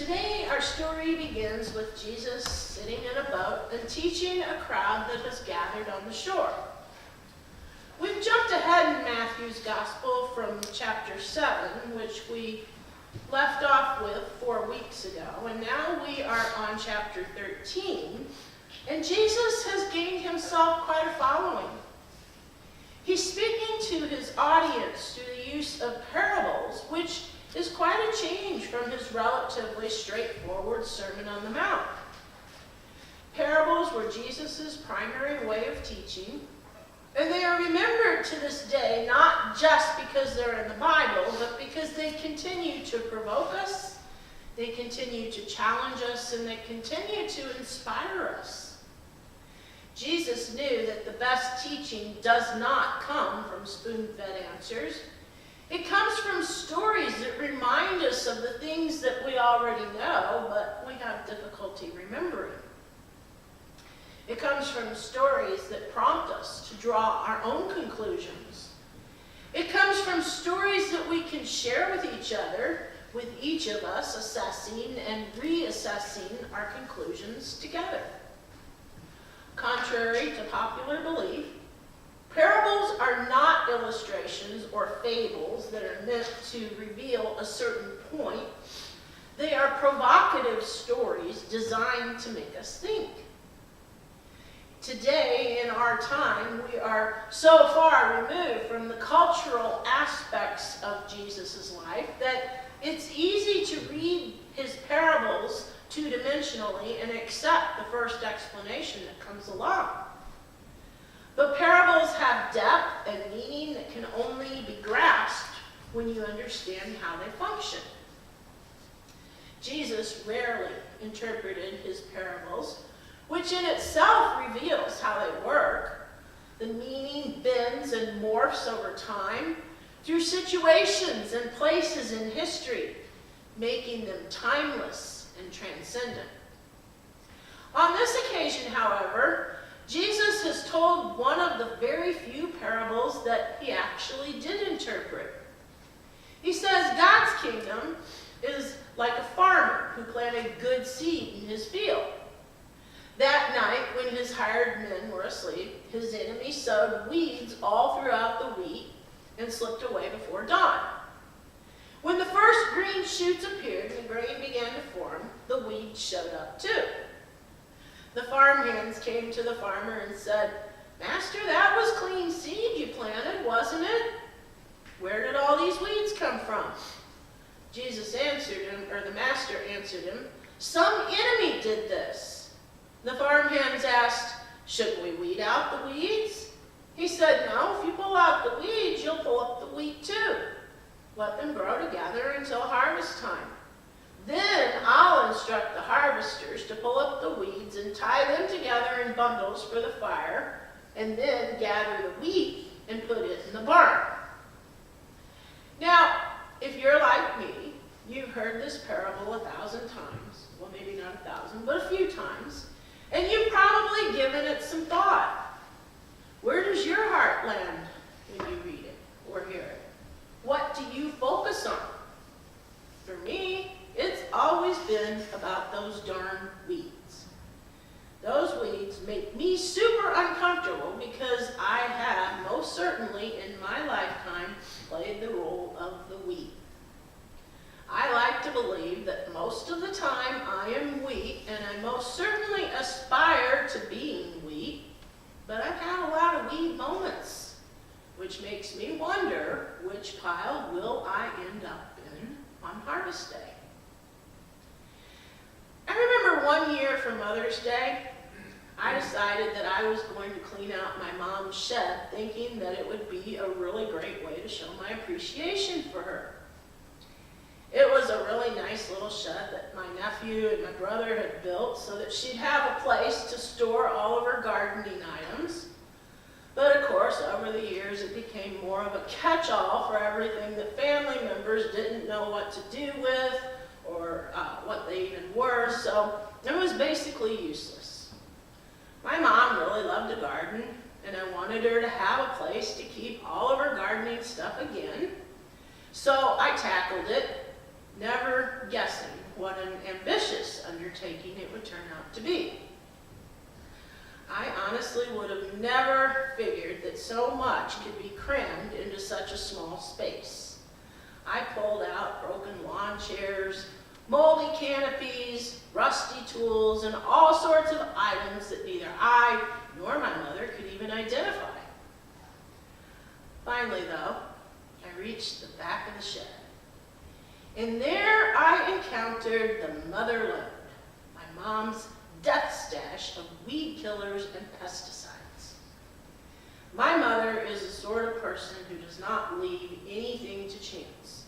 Today, our story begins with Jesus sitting in a boat and teaching a crowd that has gathered on the shore. We've jumped ahead in Matthew's Gospel from chapter 7, which we left off with 4 weeks ago, and now we are on chapter 13, and Jesus has gained himself quite a following. He's speaking to his audience through the use of parables, which is quite a change from his relatively straightforward Sermon on the Mount. Parables were Jesus' primary way of teaching, and they are remembered to this day not just because they're in the Bible, but because they continue to provoke us, they continue to challenge us, and they continue to inspire us. Jesus knew that the best teaching does not come from spoon-fed answers. It comes from stories that remind us of the things that we already know, but we have difficulty remembering. It comes from stories that prompt us to draw our own conclusions. It comes from stories that we can share with each other, with each of us assessing and reassessing our conclusions together. Contrary to popular belief, parables are not illustrations or fables that are meant to reveal a certain point. They are provocative stories designed to make us think. Today, in our time, we are so far removed from the cultural aspects of Jesus' life that it's easy to read his parables two-dimensionally and accept the first explanation that comes along. But parables have depth and meaning that can only be grasped when you understand how they function. Jesus rarely interpreted his parables, which in itself reveals how they work. The meaning bends and morphs over time through situations and places in history, making them timeless and transcendent. On this occasion, however, Jesus has told one of the very few parables that he actually did interpret. He says God's kingdom is like a farmer who planted good seed in his field. That night, when his hired men were asleep, his enemy sowed weeds all throughout the wheat and slipped away before dawn. When the first green shoots appeared and the grain began to form, the weeds showed up too. The farmhands came to the farmer and said, "Master, that was clean seed you planted, wasn't it? Where did all these weeds come from?" Jesus answered him, or the master answered him, "Some enemy did this." The farmhands asked, "Shouldn't we weed out the weeds?" He said, "No, if you pull out the weeds, you'll pull up the wheat too. Let them grow together until harvest time. Then I'll instruct the harvesters to pull up the weeds and tie them together in bundles for the fire, and then gather the wheat and put it in the barn." Now, if you're like me, you've heard this parable 1,000 times. Well, maybe not 1,000, but a few times. And you've probably given it some thought. Where does your heart land when you read it or hear it? What do you focus on? For me, it's always been about those darn weeds. Those weeds make me super uncomfortable because I have most certainly in my lifetime played the role of the weed. I like to believe that most of the time I am wheat, and I most certainly aspire to being wheat, but I've had a lot of weed moments, which makes me wonder which pile will I end up in on harvest day. I remember one year for Mother's Day, I decided that I was going to clean out my mom's shed, thinking that it would be a really great way to show my appreciation for her. It was a really nice little shed that my nephew and my brother had built so that she'd have a place to store all of her gardening items. But of course, over the years, it became more of a catch-all for everything that family members didn't know what to do with or what they even were, so it was basically useless. My mom really loved to garden, and I wanted her to have a place to keep all of her gardening stuff again. So I tackled it, never guessing what an ambitious undertaking it would turn out to be. I honestly would have never figured that so much could be crammed into such a small space. I pulled out broken lawn chairs, moldy canopies, rusty tools, and all sorts of items that neither I nor my mother could even identify. Finally, though, I reached the back of the shed. And there I encountered the mother lode, my mom's death stash of weed killers and pesticides. My mother is the sort of person who does not leave anything to chance.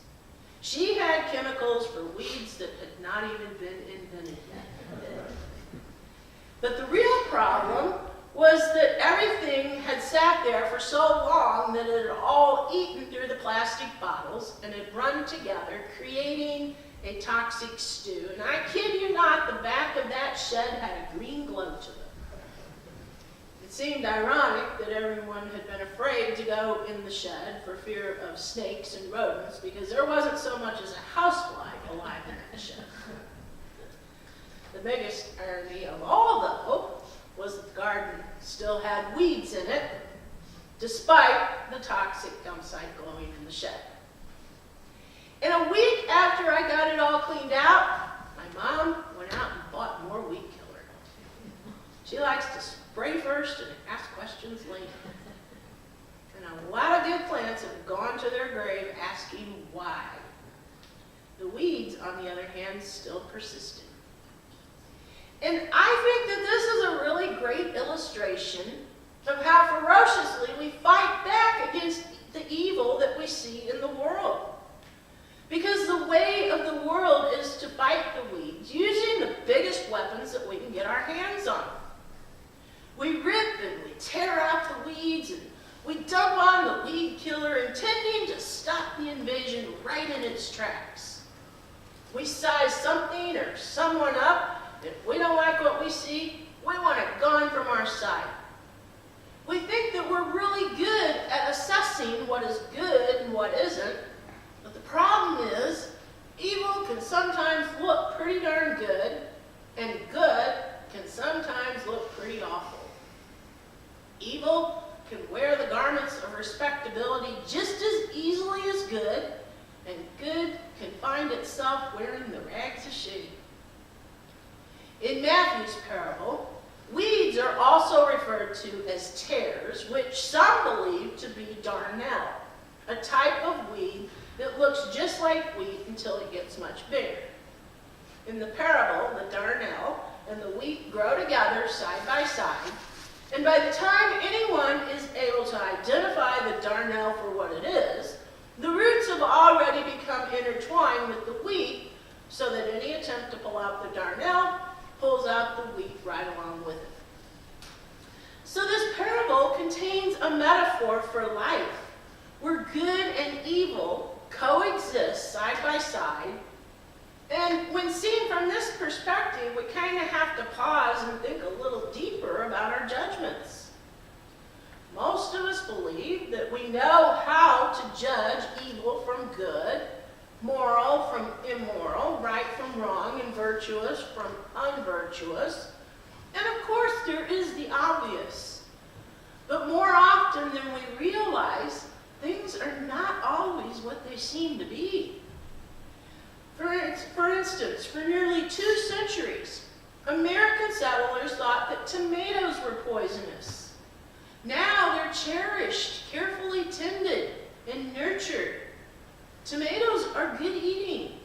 She had chemicals for weeds that had not even been invented yet. But the real problem was that everything had sat there for so long that it had all eaten through the plastic bottles and had run together, creating a toxic stew. And I kid you not, the back of that shed had a green glow to it. It seemed ironic that everyone had been afraid to go in the shed for fear of snakes and rodents, because there wasn't so much as a housefly alive in that shed. The biggest irony of all, though, was that the garden still had weeds in it, despite the toxic dump site glowing in the shed. And a week after I got it all cleaned out, my mom went out and bought more weed killer. She likes to spray first and ask questions later. And a lot of good plants have gone to their grave asking why. The weeds, on the other hand, still persisted. And I think that this is a really great illustration of how ferociously we fight back against the evil that we see in the world. Because the way of the world is to fight the weeds using the biggest weapons that we can get our hands on. We rip and we tear out the weeds and we dump on the weed killer, intending to stop the invasion right in its tracks. We size something or someone up. If we don't like what we see, we want it gone from our sight. We think that we're really good at assessing what is good and what isn't, but the problem is, evil can sometimes look pretty darn good, and good can sometimes look pretty awful. Evil can wear the garments of respectability just as easily as good, and good can find itself wearing the rags of shame. In Matthew's parable, weeds are also referred to as tares, which some believe to be darnel, a type of weed that looks just like wheat until it gets much bigger. In the parable, the darnel and the wheat grow together side by side, and by the time anyone is able to identify the darnel for what it is, the roots have already become intertwined with the wheat, so that any attempt to pull out the darnel pulls out the wheat right along with it. So this parable contains a metaphor for life, where good and evil coexist side by side. And when seen from this perspective, we kind of have to pause and think a little deeper about our judgments. Most of us believe that we know how to judge evil from good, moral from immoral, right from wrong, and virtuous from unvirtuous. And of course, there is the obvious. But more often than we realize, things are not always what they seem to be. For instance, for nearly 2 centuries, American settlers thought that tomatoes were poisonous. Now they're cherished, carefully tended, and nurtured. Tomatoes are good eating,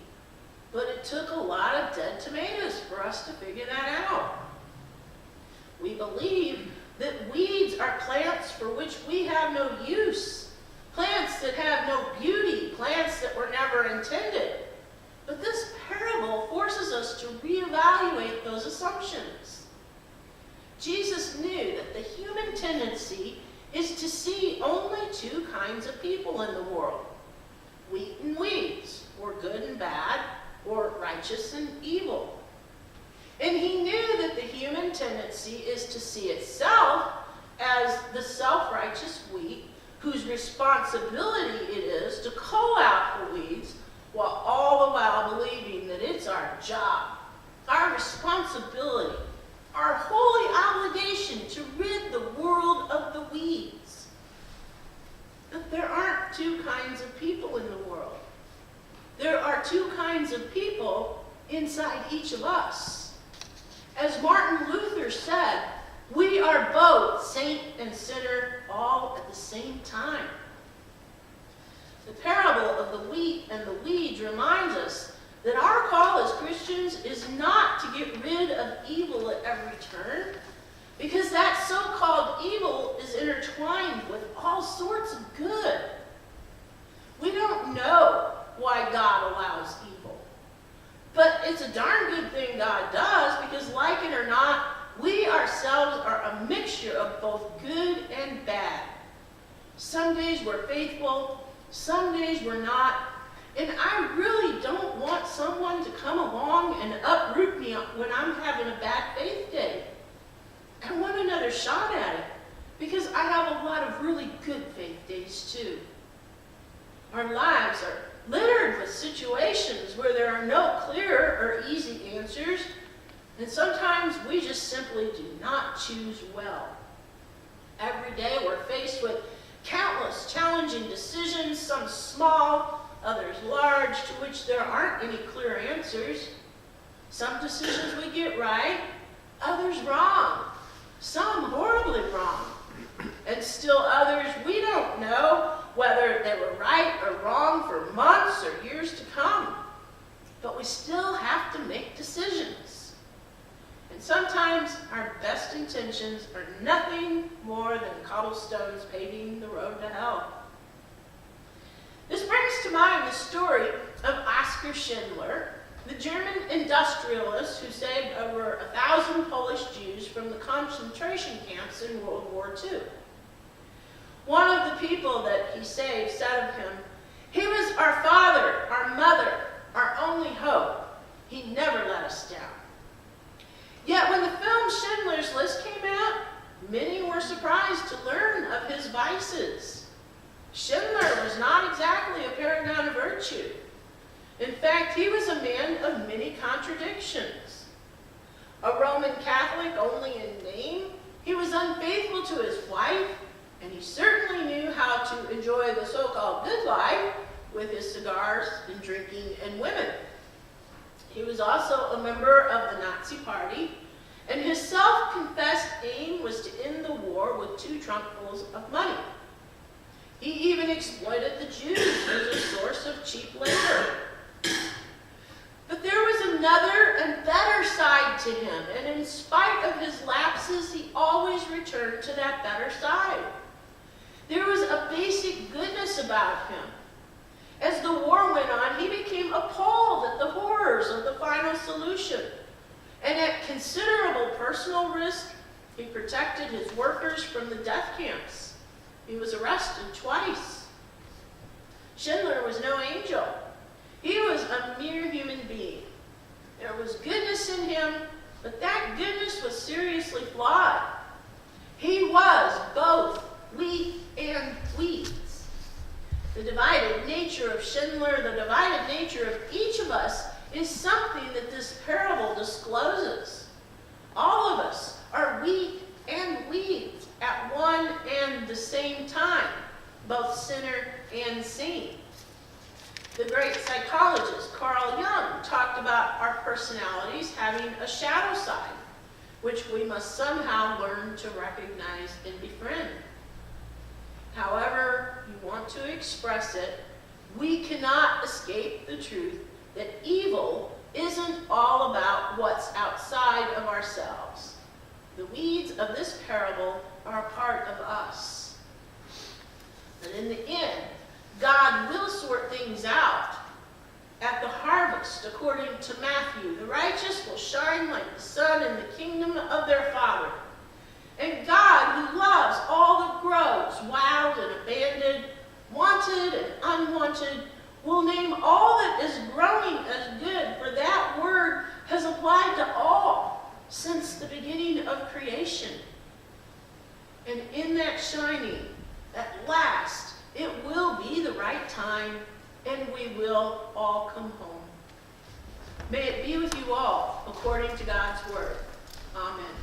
but it took a lot of dead tomatoes for us to figure that out. We believe that weeds are plants for which we have no use, plants that have no beauty, plants that were never intended. But this parable forces us to reevaluate those assumptions. Jesus knew that the human tendency is to see only 2 kinds of people in the world: wheat and weeds, or good and bad, or righteous and evil. And he knew that the human tendency is to see itself as the self-righteous wheat whose responsibility it is to cull out the weeds, while all the while believing that it's our job, our responsibility, our holy obligation to rid the world of the weeds. But there aren't two kinds of people in the world. There are two kinds of people inside each of us. As Martin Luther said, we are both saint and sinner all at the same time. The parable of the wheat and the weeds reminds us that our call as Christians is not to get rid of evil at every turn, because that so-called evil is intertwined with all sorts of good. We don't know why God allows evil, but it's a darn good thing God does, because like it or not, we ourselves are a mixture of both good and bad. Some days we're faithful, some days we're not, and I really don't want someone to come along and uproot me when I'm having a bad faith day. I want another shot at it, because I have a lot of really good faith days too. Our lives are littered with situations where there are no clear or easy answers, and sometimes we just simply do not choose well. Every day we're faced with countless challenging decisions, some small, others large, to which there aren't any clear answers. Some decisions we get right, others wrong, some horribly wrong, and still others we don't know whether they were right or wrong for months or years to come. But we still have to make decisions. And sometimes our best intentions are nothing more than cobblestones paving the road to hell. This brings to mind the story of Oskar Schindler, the German industrialist who saved over 1,000 Polish Jews from the concentration camps in World War II. One of the people that he saved said of him, "He was our father, our mother, our only hope. He never let us down." Yet when the film Schindler's List came out, many were surprised to learn of his vices. Schindler was not exactly a paragon of virtue. In fact, he was a man of many contradictions. A Roman Catholic only in name, he was unfaithful to his wife, and he certainly knew how to enjoy the so-called good life with his cigars and drinking and women. He was also a member of the Nazi Party, and his self-confessed aim was to end the war with 2 trunkfuls of money. He even exploited the Jews as a source of cheap labor. But there was another and better side to him, and in spite of his lapses, he always returned to that better side. There was a basic goodness about him. As the war went on, he became appalled at the horrors of the final solution, and at considerable personal risk, he protected his workers from the death camps. He was arrested twice. Schindler was no angel. He was a mere human being. There was goodness in him, but that goodness was seriously flawed. He was both wheat and weeds. The divided nature of Schindler, the divided nature of each of us, is something that this parable discloses. All of us are wheat and weeds at one and the same time, both sinner and saint. The great psychologist Carl Jung talked about our personalities having a shadow side, which we must somehow learn to recognize and befriend. However you want to express it, we cannot escape the truth that evil isn't all about what's outside of ourselves. The weeds of this parable are a part of us. But in the end, God will sort things out. At the harvest, according to Matthew, the righteous will shine like the sun in the kingdom of their Father. And God, who loves all that grows, wild and abandoned, wanted and unwanted, will name all that is growing as good, for that word has applied to all since the beginning of creation. And in that shining, at last, it will be the right time, and we will all come home. May it be with you all, according to God's word. Amen.